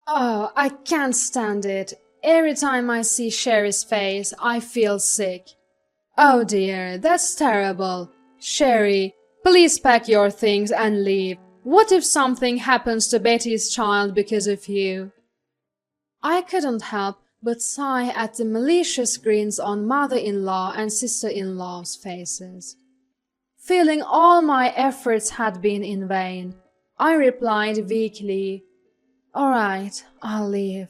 Oh, I can't stand it. Every time I see Sherry's face, I feel sick. Oh dear, that's terrible. Sherry, please pack your things and leave. What if something happens to Betty's child because of you? I couldn't help but sigh at the malicious grins on mother-in-law and sister-in-law's faces. Feeling all my efforts had been in vain, I replied weakly, "All right, I'll leave."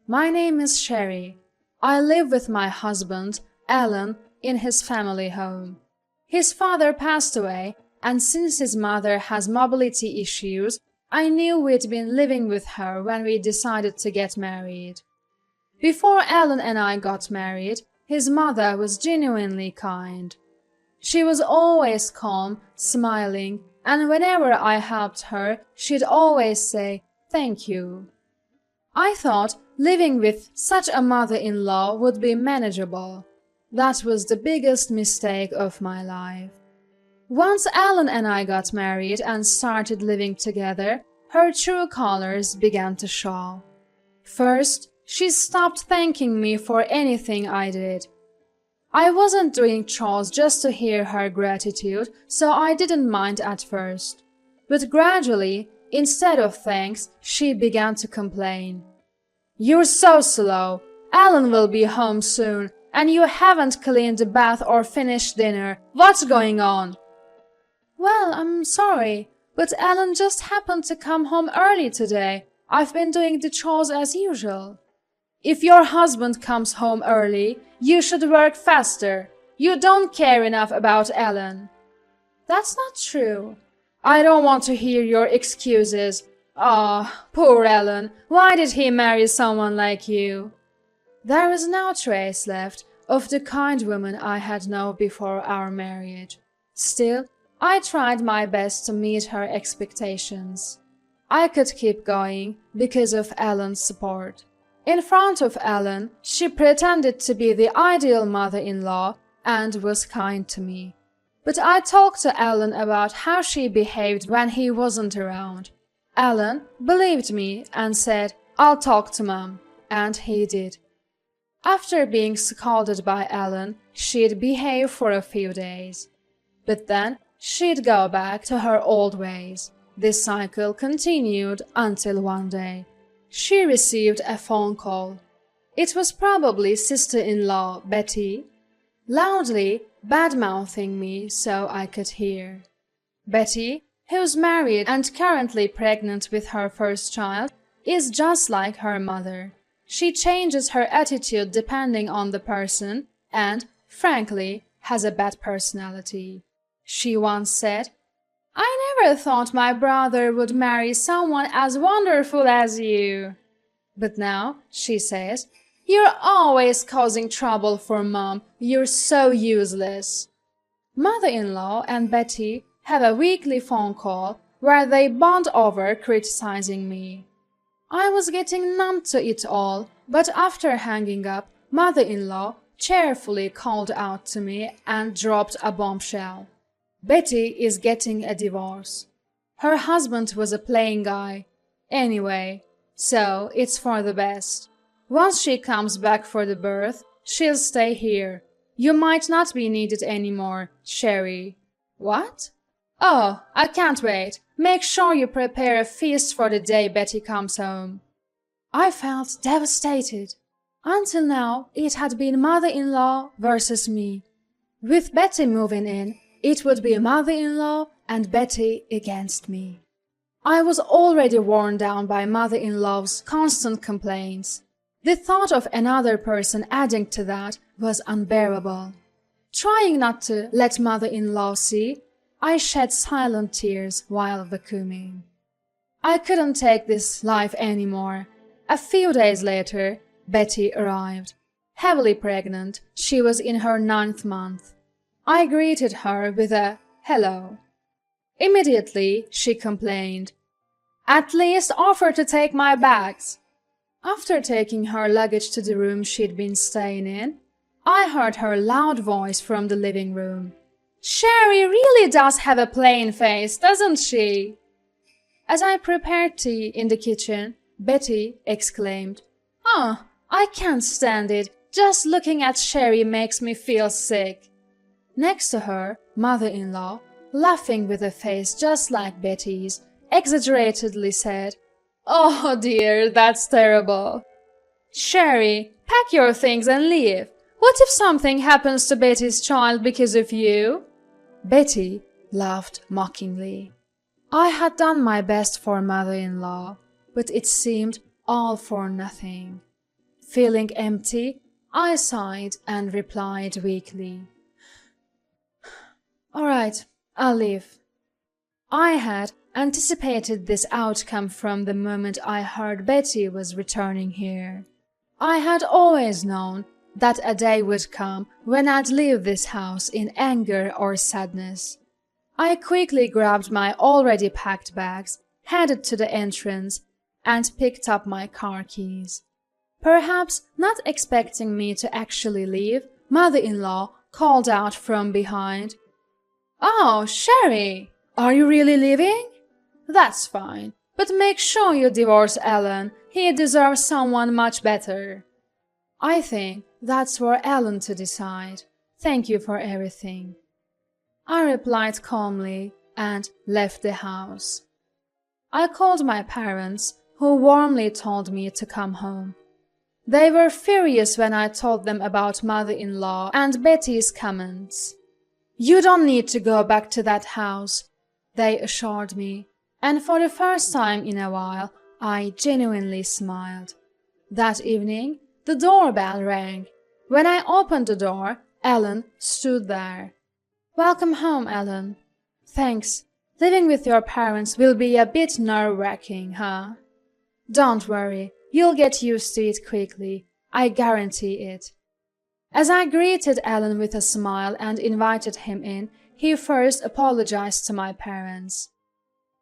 My name is Sherry. I live with my husband, Alan, in his family home. His father passed away, and since his mother has mobility issues, I knew we'd been living with her when we decided to get married. Before Alan and I got married, his mother was genuinely kind. She was always calm, smiling, and whenever I helped her, she'd always say, "Thank you." I thought living with such a mother-in-law would be manageable. That was the biggest mistake of my life. Once Alan and I got married and started living together, her true colors began to show. First, she stopped thanking me for anything I did. I wasn't doing chores just to hear her gratitude, so I didn't mind at first. But gradually, instead of thanks, she began to complain. "You're so slow. Alan will be home soon, and you haven't cleaned the bath or finished dinner. What's going on?" "Well, I'm sorry, but Alan just happened to come home early today. I've been doing the chores as usual." "If your husband comes home early, you should work faster. You don't care enough about Alan." "That's not true." "I don't want to hear your excuses. Ah, poor Alan. Why did he marry someone like you?" There was no trace left of the kind woman I had known before our marriage. Still, I tried my best to meet her expectations. I could keep going because of Alan's support. In front of Alan, she pretended to be the ideal mother-in-law and was kind to me. But I talked to Alan about how she behaved when he wasn't around. Alan believed me and said, "I'll talk to Mom," and he did. After being scolded by Alan, she'd behave for a few days. But then she'd go back to her old ways. This cycle continued until one day she received a phone call. It was probably sister-in-law Betty, loudly bad-mouthing me so I could hear. Betty, who's married and currently pregnant with her first child, is just like her mother. She changes her attitude depending on the person and, frankly, has a bad personality. She once said, "I never thought my brother would marry someone as wonderful as you." But now, she says, "You're always causing trouble for Mom. You're so useless." Mother-in-law and Betty have a weekly phone call where they bond over criticizing me. I was getting numb to it all, but after hanging up, mother-in-law cheerfully called out to me and dropped a bombshell. Betty is getting a divorce. Her husband was a plain guy. Anyway, so it's for the best. Once she comes back for the birth, she'll stay here. You might not be needed anymore, Sherry. What? Oh, I can't wait. Make sure you prepare a feast for the day Betty comes home. I felt devastated. Until now, it had been mother-in-law versus me. With Betty moving in, it would be mother-in-law and Betty against me. I was already worn down by mother-in-law's constant complaints. The thought of another person adding to that was unbearable. Trying not to let mother-in-law see, I shed silent tears while vacuuming. I couldn't take this life anymore. A few days later, Betty arrived. Heavily pregnant, she was in her 9th month. I greeted her with a hello. Immediately, she complained, "At least offer to take my bags." After taking her luggage to the room she'd been staying in, I heard her loud voice from the living room. "Sherry really does have a plain face, doesn't she?" As I prepared tea in the kitchen, Betty exclaimed. "Oh, I can't stand it. Just looking at Sherry makes me feel sick." Next to her, mother-in-law, laughing with a face just like Betty's, exaggeratedly said, "Oh dear, that's terrible. Sherry, pack your things and leave. What if something happens to Betty's child because of you?" Betty laughed mockingly. I had done my best for mother-in-law, but it seemed all for nothing. Feeling empty, I sighed and replied weakly, "All right, I'll leave." I had anticipated this outcome from the moment I heard Betty was returning here. I had always known that a day would come when I'd leave this house in anger or sadness. I quickly grabbed my already packed bags, headed to the entrance, and picked up my car keys. Perhaps not expecting me to actually leave, mother-in-law called out from behind, "Oh, Sherry, are you really leaving? That's fine, but make sure you divorce Alan. He deserves someone much better." "I think that's for Alan to decide. Thank you for everything," I replied calmly and left the house. I called my parents, who warmly told me to come home. They were furious when I told them about mother-in-law and Betty's comments. "You don't need to go back to that house," they assured me, and for the first time in a while, I genuinely smiled. That evening, the doorbell rang. When I opened the door, Alan stood there. "Welcome home, Alan." "Thanks. Living with your parents will be a bit nerve-wracking, huh?" "Don't worry. You'll get used to it quickly. I guarantee it." As I greeted Alan with a smile and invited him in, he first apologized to my parents.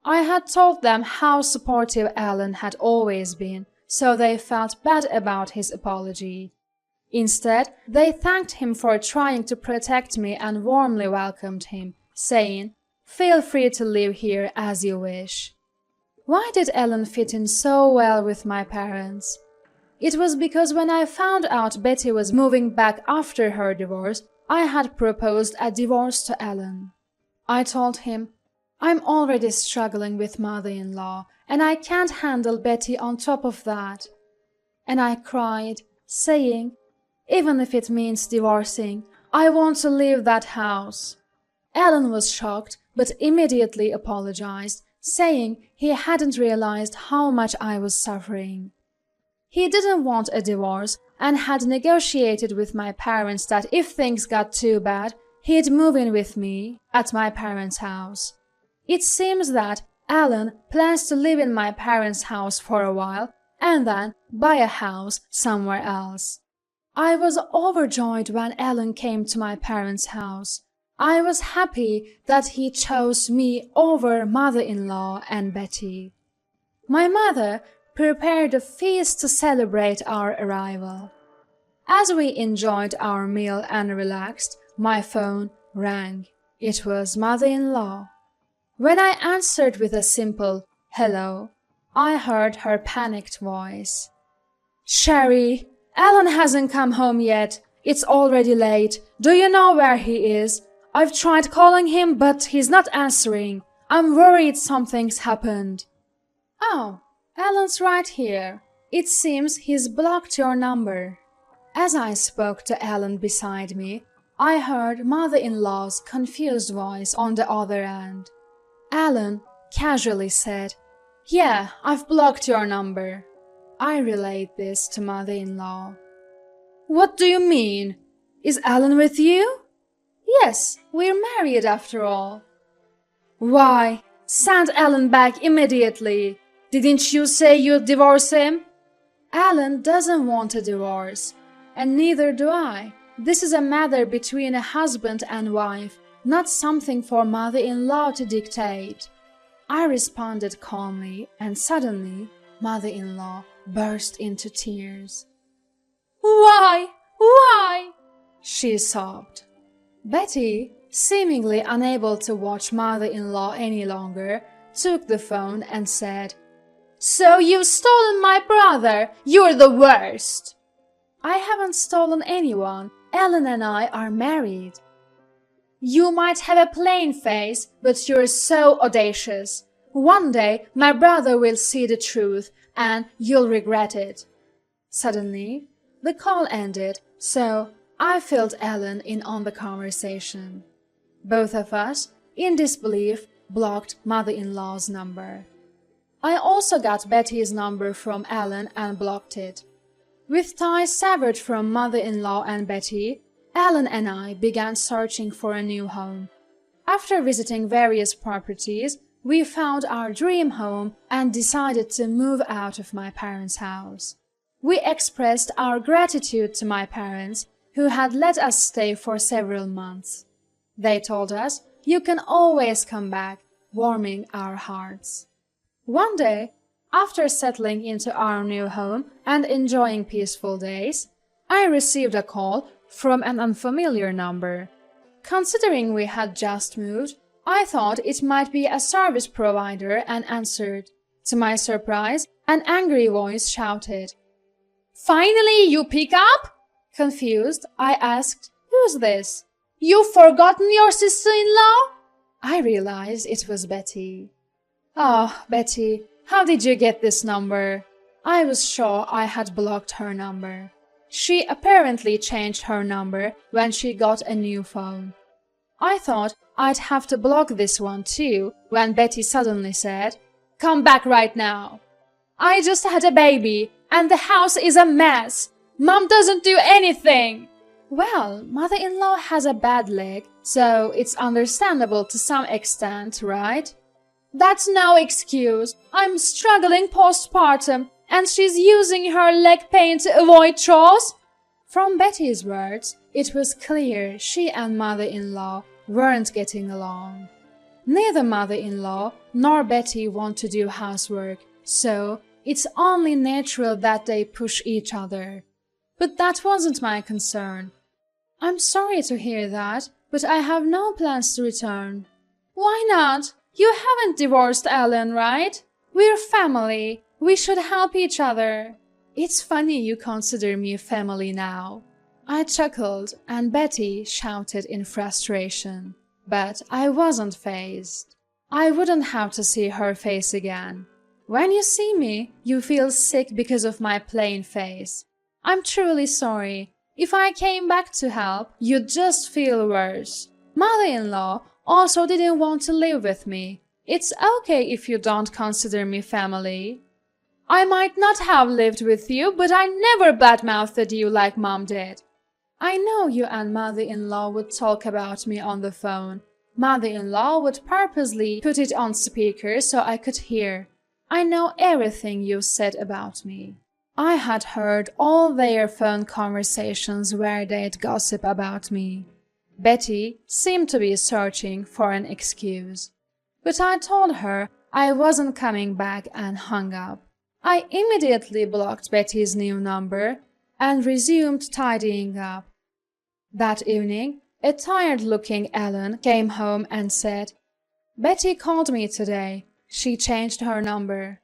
I had told them how supportive Alan had always been, so they felt bad about his apology. Instead, they thanked him for trying to protect me and warmly welcomed him, saying, "Feel free to live here as you wish." Why did Alan fit in so well with my parents? It was because when I found out Betty was moving back after her divorce, I had proposed a divorce to Alan. I told him, "I'm already struggling with mother-in-law, and I can't handle Betty on top of that." And I cried, saying, "Even if it means divorcing, I want to leave that house." Alan was shocked, but immediately apologized, saying he hadn't realized how much I was suffering. He didn't want a divorce and had negotiated with my parents that if things got too bad, he'd move in with me at my parents' house. It seems that Alan plans to live in my parents' house for a while and then buy a house somewhere else. I was overjoyed when Alan came to my parents' house. I was happy that he chose me over mother-in-law and Betty. My mother prepared a feast to celebrate our arrival. As we enjoyed our meal and relaxed, my phone rang. It was mother-in-law. When I answered with a simple "hello," I heard her panicked voice. "Sherry, Alan hasn't come home yet. It's already late. Do you know where he is? I've tried calling him, but he's not answering. I'm worried something's happened." "Oh, Alan's right here. It seems he's blocked your number." As I spoke to Alan beside me, I heard mother-in-law's confused voice on the other end. Alan casually said, "Yeah, I've blocked your number." I relayed this to mother-in-law. "What do you mean? Is Alan with you?" "Yes, we're married after all." "Why, send Alan back immediately. Didn't you say you'd divorce him?" "Alan doesn't want a divorce, and neither do I. This is a matter between a husband and wife, not something for mother-in-law to dictate." I responded calmly, and suddenly mother-in-law burst into tears. "Why? Why?" she sobbed. Betty, seemingly unable to watch mother-in-law any longer, took the phone and said, So you've stolen my brother. You're the worst. I haven't stolen anyone. Ellen and I are married. You might have a plain face, but you're so audacious. One day, my brother will see the truth, and you'll regret it. Suddenly, the call ended, so I filled Ellen in on the conversation. Both of us, in disbelief, blocked mother-in-law's number. I also got Betty's number from Ellen and blocked it. With ties severed from mother-in-law and Betty, Ellen and I began searching for a new home. After visiting various properties, we found our dream home and decided to move out of my parents' house. We expressed our gratitude to my parents, who had let us stay for several months. They told us, "You can always come back," warming our hearts. One day, after settling into our new home and enjoying peaceful days, I received a call from an unfamiliar number. Considering we had just moved, I thought it might be a service provider and answered. To my surprise, an angry voice shouted, "Finally, you pick up?" Confused, I asked, "Who's this?" "You've forgotten your sister-in-law?" I realized it was Betty. "Oh, Betty, how did you get this number?" I was sure I had blocked her number. She apparently changed her number when she got a new phone. I thought I'd have to block this one too when Betty suddenly said, "Come back right now. I just had a baby and the house is a mess. Mom doesn't do anything." Well, mother-in-law has a bad leg, so it's understandable to some extent, right? "That's no excuse. I'm struggling postpartum, and she's using her leg pain to avoid chores." From Betty's words, it was clear she and mother-in-law weren't getting along. Neither mother-in-law nor Betty want to do housework, so it's only natural that they push each other. But that wasn't my concern. "I'm sorry to hear that, but I have no plans to return." "Why not? You haven't divorced Ellen, right? We're family. We should help each other." "It's funny you consider me family now." I chuckled and Betty shouted in frustration. But I wasn't fazed. I wouldn't have to see her face again. "When you see me, you feel sick because of my plain face. I'm truly sorry. If I came back to help, you'd just feel worse. Mother-in-law also didn't want to live with me. It's okay if you don't consider me family." "I might not have lived with you, but I never badmouthed you like Mom did." "I know you and mother-in-law would talk about me on the phone. Mother-in-law would purposely put it on speaker so I could hear. I know everything you said about me." I had heard all their phone conversations where they'd gossip about me. Betty seemed to be searching for an excuse. But I told her I wasn't coming back and hung up. I immediately blocked Betty's new number and resumed tidying up. That evening, a tired-looking Ellen came home and said, "Betty called me today. She changed her number."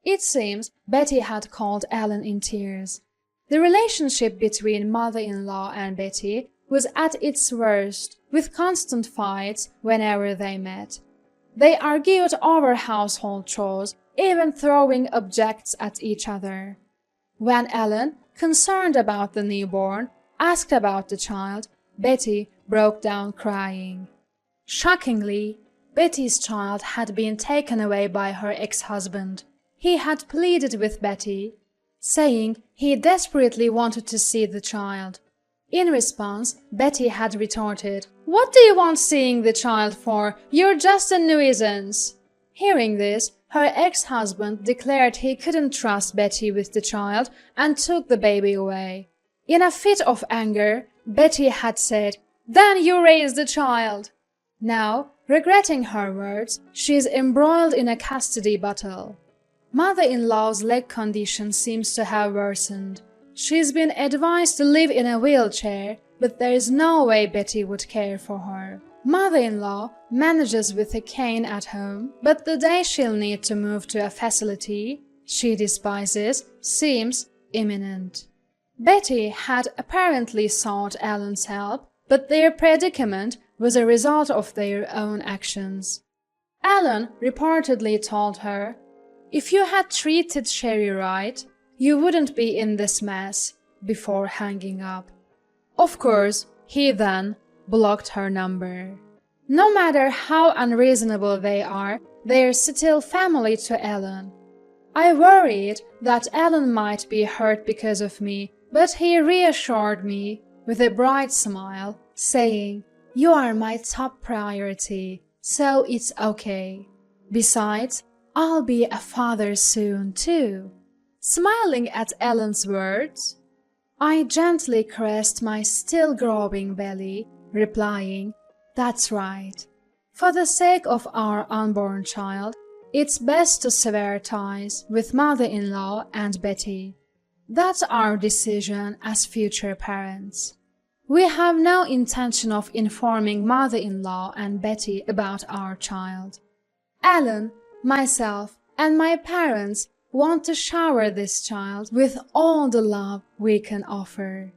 It seems Betty had called Ellen in tears. The relationship between mother-in-law and Betty was at its worst, with constant fights whenever they met. They argued over household chores, even throwing objects at each other. When Ellen, concerned about the newborn, asked about the child, Betty broke down crying. Shockingly, Betty's child had been taken away by her ex-husband. He had pleaded with Betty, saying he desperately wanted to see the child. In response, Betty had retorted, "What do you want seeing the child for? You're just a nuisance." Hearing this, her ex-husband declared he couldn't trust Betty with the child and took the baby away. In a fit of anger, Betty had said, "Then you raise the child." Now, regretting her words, she is embroiled in a custody battle. Mother-in-law's leg condition seems to have worsened. She's been advised to live in a wheelchair, but there is no way Betty would care for her. Mother-in-law manages with a cane at home, but the day she'll need to move to a facility, she despises seems imminent. Betty had apparently sought Ellen's help, but their predicament was a result of their own actions. Ellen reportedly told her, "If you had treated Sherry right, you wouldn't be in this mess," before hanging up. Of course, he then blocked her number. No matter how unreasonable they are, they're still family to Ellen. I worried that Ellen might be hurt because of me, but he reassured me with a bright smile, saying, "You are my top priority, so it's okay. Besides, I'll be a father soon, too." Smiling at Ellen's words, I gently caressed my still growing belly, replying, "That's right. For the sake of our unborn child, it's best to sever ties with mother-in-law and Betty. That's our decision as future parents. We have no intention of informing mother-in-law and Betty about our child. Ellen, myself, and my parents want to shower this child with all the love we can offer."